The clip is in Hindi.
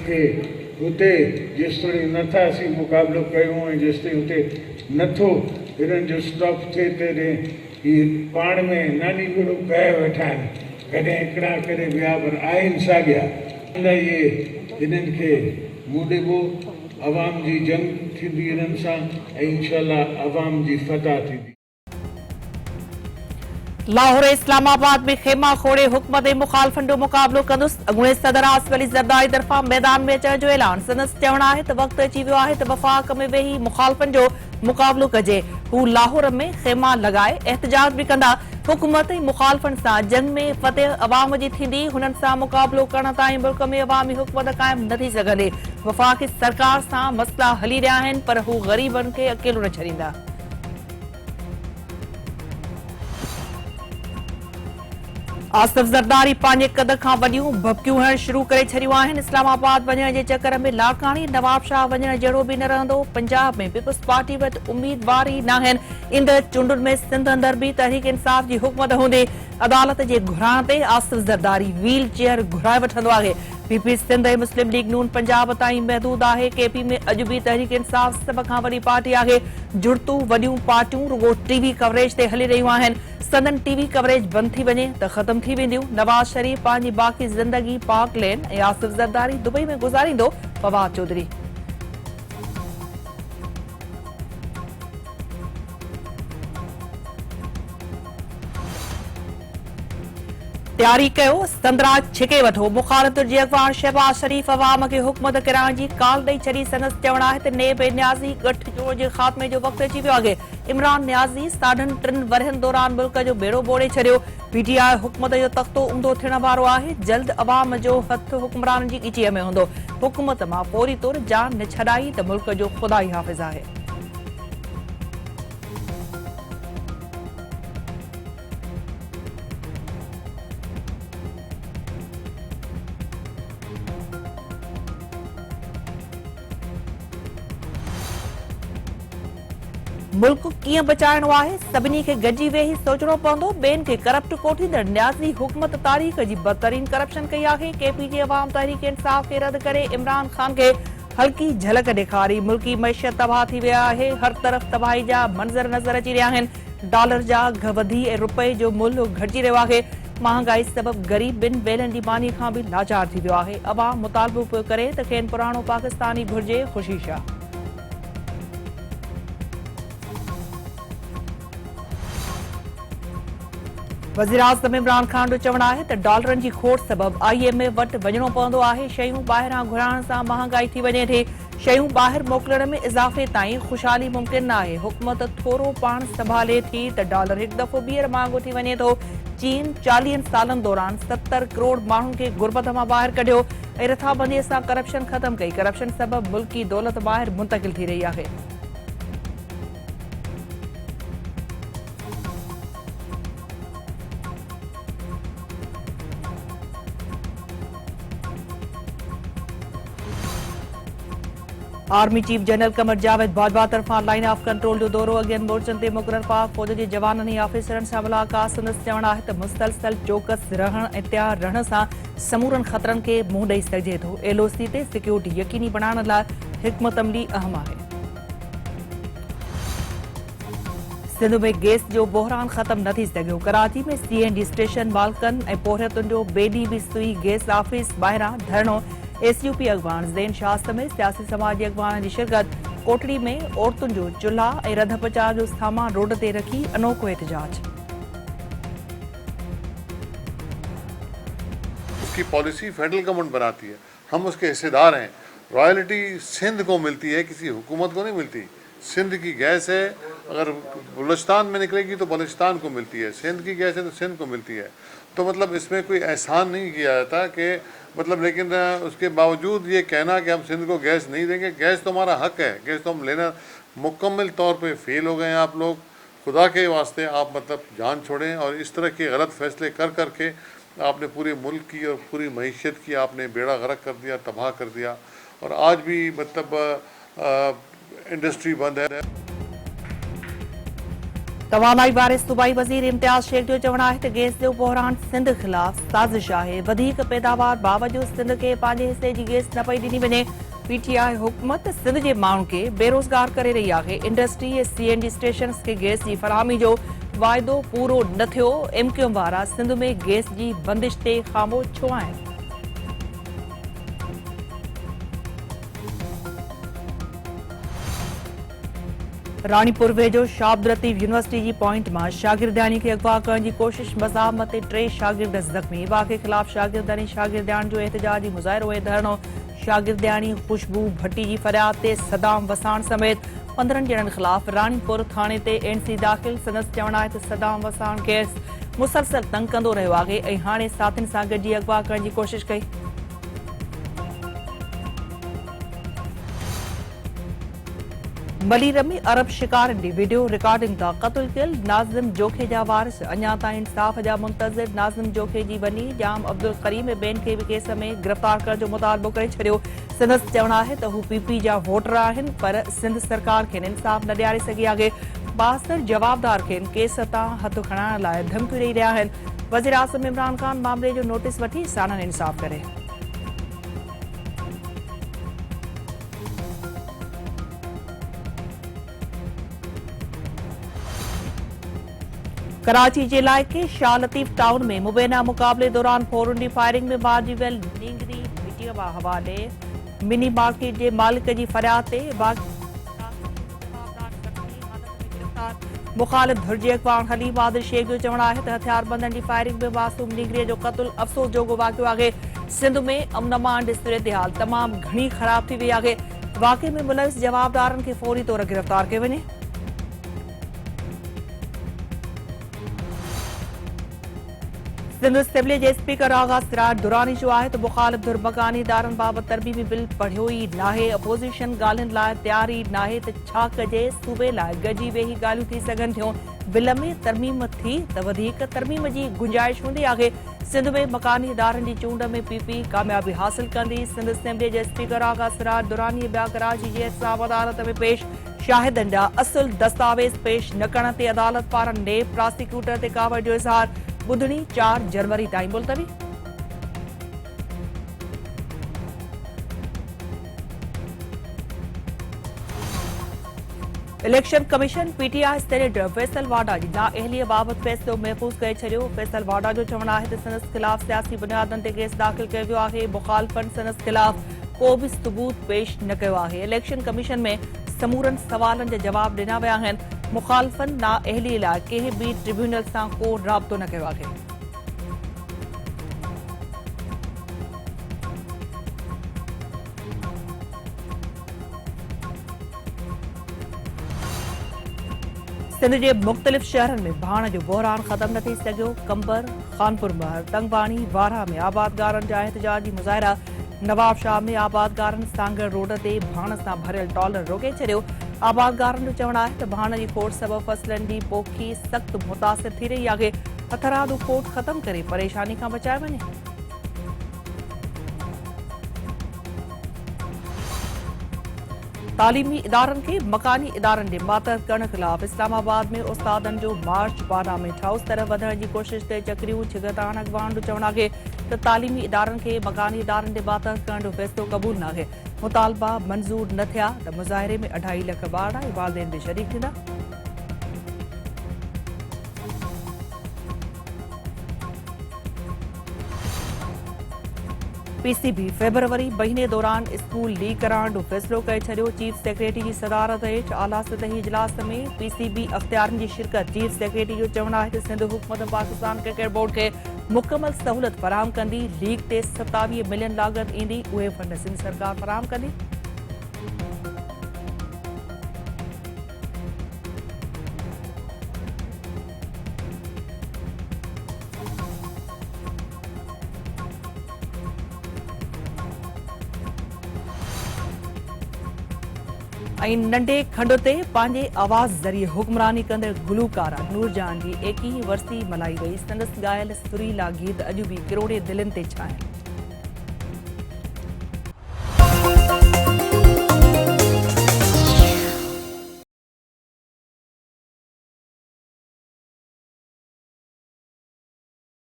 खे हुते जेसिताईं नथा असीं मुक़ाबिलो कयूं ऐं जेसिताईं हुते नथो हिननि जो स्टॉप थिए तेॾे हीअ पाण में नानी भेड़ो कए वेठा आहिनि, कॾहिं हिकिड़ा करे विया पर आहिनि साॻिया। इहे हिननि खे मुंहुं ॾिबो, अवाम जी जंग थींदी हिननि सां ऐं इंशाअल्लाह अवाम जी फतह थींदी। लाहौर इस्लामाबाद में खेमा खोड़े हुकूमत मुखालफन जो मुक़ाबिलो कंदुसि। अॻूणे सदर आसिफ अली ज़रदारी तरफ़ां मैदान में अचण जो ऐलान। संदसि चवणु आहे त वक़्तु अची वियो आहे त वफ़ाक़ में वेही मुखालफन जो मुक़ाबिलो कजे। हू लाहौर में खेमा लॻाए एहतजाज बि कंदा। हुकूमत ऐं मुखालफन सां जंग में फतेह अवाम जी थींदी। हुननि सां मुक़ाबिलो करण ताईं मुल्क में अवामी हुकूमत क़ाइम न थी सघंदी। वफ़ाक़ी सरकार सां मसइला हली रहिया आहिनि पर हू ग़रीबनि खे अकेलो न छॾींदा। आसिफ ज़रदारी पंहिंजे कद खां वॾियूं भभकियूं हणण शुरू करे छॾियूं आहिनि। इस्लामाबाद वञण जे चकर में लाकाणी नवाब शाह वञण जहिड़ो बि न रहंदो। पंजाब में पीपल्स पार्टी वटि उम्मीदवार ई नाहिनि। ईंदड़ चूंडुनि में सिंध अंदर बि तहरीक इंसाफ जी हुकूमत हूंदी। अदालत जे घुराइण ते आसिफ ज़रदारी व्हील चेयर घुराए वठंदो आहे। पीपी सिंध ऐं मुस्लिम लीग नून पंजाब ताईं महदूद आहे। केपी में अॼु बि तहरीक इंसाफ सभ खां वॾी पार्टी आहे। जुड़तूं वॾियूं पार्टियूं रुगो टीवी कवरेज ते हली रहियूं आहिनि। संदन टीवी कवरेज बंदि थी वञे त ख़त्म थी वेंदियूं। नवाज़ शरीफ़ पंहिंजी बाक़ी ज़िंदगी पाक लेन ऐं आसिफ ज़रदारी दुबई में गुज़ारींदो। फवाद चौधरी तैयारी कयो, संदराज छिके वठो। मुखालिफ़ जे अॻवान शहबाज शरीफ़ अवाम खे हुकूमत किराइण जी काल ॾेई छॾी। संदसि चवणु आहे त नेब ऐं न्याज़ी गठजोड़ जे ख़ात्मे जो वक़्तु अची वियो आहे। इमरान न्याज़ी 3.5 वरहनि दौरान मुल्क जो बेड़ो ॿोड़े छॾियो। पीटीआई हुकूमत जो तख़्तो ऊंधो थियण वारो आहे। जल्द अवाम जो हथु हुक्मराननि जी ॻिचीअ में हूंदो। हुकूमत मां फौरी तौर जान न छॾाई त मुल्क जो ख़ुदा ई हाफ़िज़ आहे। मुल्क कीअं बचाइणो आहे, सभिनी खे गॾिजी वेही सोचणो पवंदो। ॿियनि खे करप्ट कोठींदड़ न्याज़ी हुकूमत तारीख़ जी बदतरीन करप्शन कई आहे। केपी जे अवाम तहरीक इंसाफ खे रद्द करे इमरान ख़ान खे हल्की झलक ॾेखारी। मुल्की मईशत तबाह थी विया आहे। हर तरफ़ तबाही जा मंज़र नज़र अची रहिया आहिनि। डॉलर जा अघ वधी ऐं रुपए जो मुल्ह घटिजी रहियो आहे। महांगाई सबबि ग़रीब ॿिनि बेलनि जी मानी खां बि लाचार थी वियो आहे। अवाम मुतालबो पियो करे त खेनि पुराणो पाकिस्तानी घुर्जे। ख़ुशी शाह वज़ीर आज़म इमरान ख़ान जो चवणु आहे त डॉलरनि जी खोट सबबि IMF वटि वञणो पवंदो आहे। शयूं ॿाहिरां घुराइण सां महांगाई थी वञे थी। शयूं ॿाहिरि मोकिलण में इज़ाफ़े ताईं ख़ुशहाली मुमकिन न आहे। हुकूमत थोरो पाण संभाले थी त डॉलर हिकु दफ़ो ॿीहर महांगो थी वञे थो। चीन 40 सालनि दौरान 70 करोड़ माण्हुनि खे गुरबत मां ॿाहिरि कढियो ऐं रथाबंदीअ सां करप्शन ख़त्म कई। करप्शन सबबि मुल्की दौलत ॿाहिरि मुंतक़िल थी रही आहे। Army chief general Qamar Javed Bajwa तरफ़ां लाइन ऑफ कंट्रोल जो दौरो। अॻियनि मोर्चनि ते मुक़रर पाक फ़ौज जे जवाननि ऐं ऑफिसरनि सां मुलाक़ात। संदसि चवणु आहे त मुसलसल चौकस रहण ऐं तयारु रहण सां समूरनि ख़तरनि खे मुंहुं ॾेई सघिजे थो। LOC ते सिक्योरिटी यकीनी बणाइण लाइ हिकमत अमली अहम आहे। सिंध में गैस जो बहरान ख़त्म न थी सघियो। कराची में CNG स्टेशन मालिकनि ऐं पोहरियतुनि जो बेडी बि सुई गैस ऑफिस ॿाहिरां धरणो। SUP अॻवान ज़ैन शाह समेत सियासी समाजी अॻवान जी शिरकत। कोटड़ी में औरतुनि जो चुल्हा ऐं रध पचाव जो सामान रोड ते रखी अनोखो एहतजाज। उसकी पॉलिसी फेडरल गवर्नमेंट बनाती है, हम उसके हिस्सेदार हैं। रॉयल्टी सिंध को मिलती है, किसी हुकूमत को नहीं मिलती। सिंध की गैस है, अगर बलूचिस्तान में निकलेगी तो बलूचिस्तान को मिलती है। सिंध की गैस है तो सिंध को मिलती है। तो मतलब इसमें कोई एहसान नहीं किया जाता कि मतलब, लेकिन उसके बावजूद ये कहना कि हम सिंध को गैस नहीं देंगे। गैस तो हमारा हक है, गैस तो हम लेना। मुकम्मल तौर पे फेल हो गए हैं आप लोग। खुदा के वास्ते आप मतलब जान छोड़ें और इस तरह के गलत फैसले कर करके आपने पूरे मुल्क की और पूरी मईशत की आपने बेड़ा गर्क कर दिया, तबाह कर दिया। और आज भी मतलब इंडस्ट्री बंद है। तवानाई बारे सूबाई वज़ीर इम्तियाज़ शेख जो चवणु आहे त गैस जो बहरान सिंध ख़िलाफ़ साज़िश आहे। वधीक पैदावार बावजूद सिंध खे पंहिंजे हिसे जी गैस न पई ॾिनी वञे। पीटीआई हुकूमत सिंध जे माण्हुनि खे बेरोज़गार करे रही आहे। इंडस्ट्री ऐं सीएनजी स्टेशन्स खे गैस जी फराहमी जो वाइदो पूरो न थियो। एमक्यूएम वारा सिंध में गैस जी बंदिश ते ख़ामोश छो आहिनि? रानीपुर वेझो शाबद लतीफ़ यूनिवर्सिटी जी पॉइंट मां शागिर्दानी खे अगवा करण जी कोशिश मज़ामत ते 3 शागिर्द ज़ख़्मी। वाक़े ख़िलाफ़ शागिर्दान जो एहतजाजी मुज़ाहिरो ऐं धरणो। शागिर्दानी खुशबू भट्टी जी फरियाद ते सदाम वसाण समेत 15 ॼणनि ख़िलाफ़ रानीपुर थाणे ते एनसी दाख़िल। संदसि चवणु आहे त सदाम वसाण खेसि मुसलसल तंग कंदो रहियो आहे ऐं हाणे साथियुनि सां गॾिजी अगवा करण जी कोशिश कई। मलीर में अरब शिकारनि जी वीडियो रिकॉर्डिंग तां क़त्ल कयल नाज़िम जोखे जा वारिस अञा ताईं इंसाफ़ जा मुंतज़िर। नाज़िम जोखे जी वञी जाम अब्दुल करीम ऐं ॿियनि खे बि केस में गिरफ़्तार करण जो मुतालबो करे छॾियो। संदसि चवणु आहे त हू पीपी जा वोटर आहिनि पर सिंध सरकार खेनि इंसाफ़ न ॾियारे सघी आहे। 62 जवाबदार खेनि केस तां हथ खणाइण लाइ धमकियूं ॾेई रहिया आहिनि। वज़ीर आज़म इमरान ख़ान मामले जो नोटिस वठी साणनि इंसाफ़ करे। कराची जे इलाइक़े शाह लतीफ़ टाउन में मुबैना मुक़ाबले दौरान फोरुंडी फायरिंग में मारिजी वियल नींगरी वीडियो जे हवाले मिनी मार्केट जे मालिक जी फरियाद ते मुख़ालिफ़ धुर जे अॻवान हलीम आदिल शेख जो चवणु आहे त हथियारबंदनि जी फायरिंग में मासूम नींगरीअ जो क़त्ल अफ़सोस जोॻो वाक़ियो आहे। सिंध में अमन अमान जी सूरतहाल तमामु घणी ख़राब थी वई आहे। वाक़े में मुलविस जवाबदारनि खे फौरी तौर गिरफ़्तार कयो वञे। सिंध असेंबली जे स्पीकर आगा सिराज दुरानी जो आहे त मुख़ालिफ़ धुर मकानी इदारनि बाबति तरमीमी बिल पढ़ियो ई नाहे। अपोज़िशन ॻाल्हियुनि लाइ तयार ई नाहे त छा कजे। सूबे लाइ गॾिजी वेही ॻाल्हियूं थी सघनि थियूं। बिल में तरमीम थी त वधीक तरमीम जी गुंजाइश हूंदी आहे। सिंध में मकानी इदारनि जी चूंड में पीपी कामयाबी हासिल कंदी। सिंध असेंबली जे स्पीकर आगा सिराज दुरानी ॿिया कराची जे एहतसाब अदालत में पेश शाहिदनि जा असुल दस्तावेज़ पेश न करण ते अदालत पारां नेब प्रोसिक्यूटर ते कावड़ जो इज़हार। ॿुधणी 4 जनवरी ताईं मुलतवी। Election commission PTI senator Faisal Vawda जी नाअहलीअ बाबति फ़ैसिलो महफ़ूज़ करे छॾियो। फैसल वाडा जो चवणु आहे त संदसि ख़िलाफ़ सियासी बुनियादनि ते केस दाख़िल कयो वियो आहे। मुख़ालिफ़नि संदसि ख़िलाफ़ को बि सबूत पेश न कयो आहे। इलेक्शन कमीशन में समूरनि सवालनि जा जवाब ॾिना विया आहिनि। मुख़ालिफ़नि नाअहलीअ लाइ कंहिं बि ट्रिब्यूनल सां को राब्तो न कयो आहे। सिंध जे मुख़्तलिफ़ शहरनि में भाण जो बहरान ख़त्म न थी सघियो। कंबर, खानपुर महर, तंगवाणी, वारा में आबादगारनि जा एहतजाजी मुज़ाहिरा। नवाब शाह में आबादगारनि सांगड़ रोड ते भाण सां भरियल टॉलर रोके छॾियो। आबादगारनि जो चवणु आहे त भाण जी खोट सबबि फसलनि जी पोखी सख़्तु मुतासिर थी रही आहे। हथरादू खोट ख़त्म करे परेशानी खां बचाए वञे। तालीमी इदारनि खे मकानी इदारनि जे मातहत करण ख़िलाफ़ इस्लामाबाद में उस्तादनि जो मार्च पार्लियामेंट हाउस तरफ़ वधण जी कोशिश ते चकरियूं। छिगतान अॻवान जो चवणु आहे त तालीमी इदारनि खे मकानी इदारनि जे मातहत करण जो फ़ैसिलो क़बूल न आहे। मुतालबा मंज़ूर न थिया त मुज़ाहिरे में 2.5 लख ॿार ऐं वालिदैन बि शरीक थींदा। पीसीबी फेबरवरी महीने दौरान स्कूल लीक कराइण जो फ़ैसिलो करे छॾियो। चीफ सेक्रेटरी जी सदारत हेठि आला सतही इजलास में पीसीबी अख़्तियारनि जी शिरकत। चीफ सेक्रेटरी जो चवणु आहे त सिंध हुकूमत पाकिस्तान क्रिकेट बोर्ड खे मुकमल सहूलियत फराहम कंदी। लीक ते 27 मिलियन लाॻत ईंदी। उहे फंड सिंध सरकार फराहम कंदी। ऐं नंढे खंड ते पंहिंजे आवाज़ ज़रिए हुक्मरानी कंदड़ गुलूकारा नूरजान जी 21वीं वरसी मल्हाई वई। संदसि ॻायल सुरीला गीत अॼु बि किरोड़े दिलनि ते छाइनि।